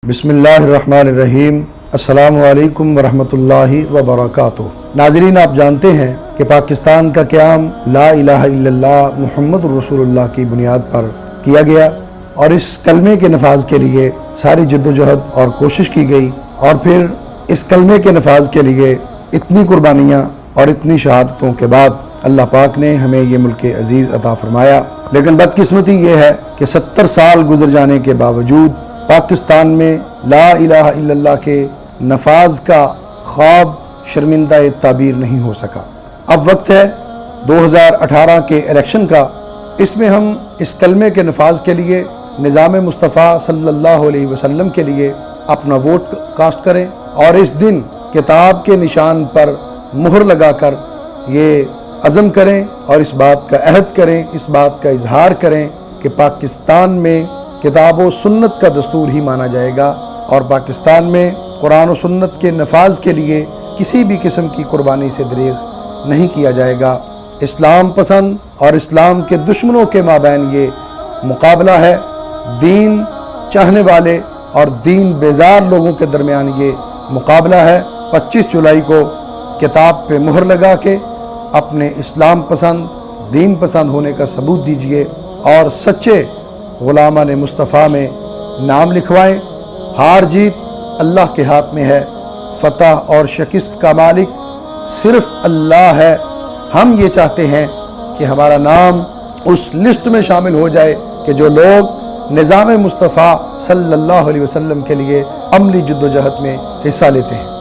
بسم اللہ الرحمن الرحیم۔ السلام علیکم ورحمۃ اللہ وبرکاتہ۔ ناظرین، آپ جانتے ہیں کہ پاکستان کا قیام لا الہ الا اللہ محمد رسول اللہ کی بنیاد پر کیا گیا اور اس کلمے کے نفاذ کے لیے ساری جد و جہد اور کوشش کی گئی، اور پھر اس کلمے کے نفاذ کے لیے اتنی قربانیاں اور اتنی شہادتوں کے بعد اللہ پاک نے ہمیں یہ ملک عزیز عطا فرمایا۔ لیکن بدقسمتی یہ ہے کہ 70 سال گزر جانے کے باوجود پاکستان میں لا الہ الا اللہ کے نفاذ کا خواب شرمندہ تعبیر نہیں ہو سکا۔ اب وقت ہے 2018 کے الیکشن کا، اس میں ہم اس کلمے کے نفاذ کے لیے نظام مصطفیٰ صلی اللہ علیہ وسلم کے لیے اپنا ووٹ کاسٹ کریں، اور اس دن کتاب کے نشان پر مہر لگا کر یہ عزم کریں اور اس بات کا عہد کریں، اس بات کا اظہار کریں کہ پاکستان میں کتاب و سنت کا دستور ہی مانا جائے گا، اور پاکستان میں قرآن و سنت کے نفاذ کے لیے کسی بھی قسم کی قربانی سے دریغ نہیں کیا جائے گا۔ اسلام پسند اور اسلام کے دشمنوں کے مابین یہ مقابلہ ہے، دین چاہنے والے اور دین بیزار لوگوں کے درمیان یہ مقابلہ ہے۔ 25 جولائی کو کتاب پہ مہر لگا کے اپنے اسلام پسند، دین پسند ہونے کا ثبوت دیجئے اور سچے غلامان مصطفیٰ میں نام لکھوائیں۔ ہار جیت اللہ کے ہاتھ میں ہے، فتح اور شکست کا مالک صرف اللہ ہے۔ ہم یہ چاہتے ہیں کہ ہمارا نام اس لسٹ میں شامل ہو جائے کہ جو لوگ نظام مصطفیٰ صلی اللہ علیہ وسلم کے لیے عملی جد و جہد میں حصہ لیتے ہیں۔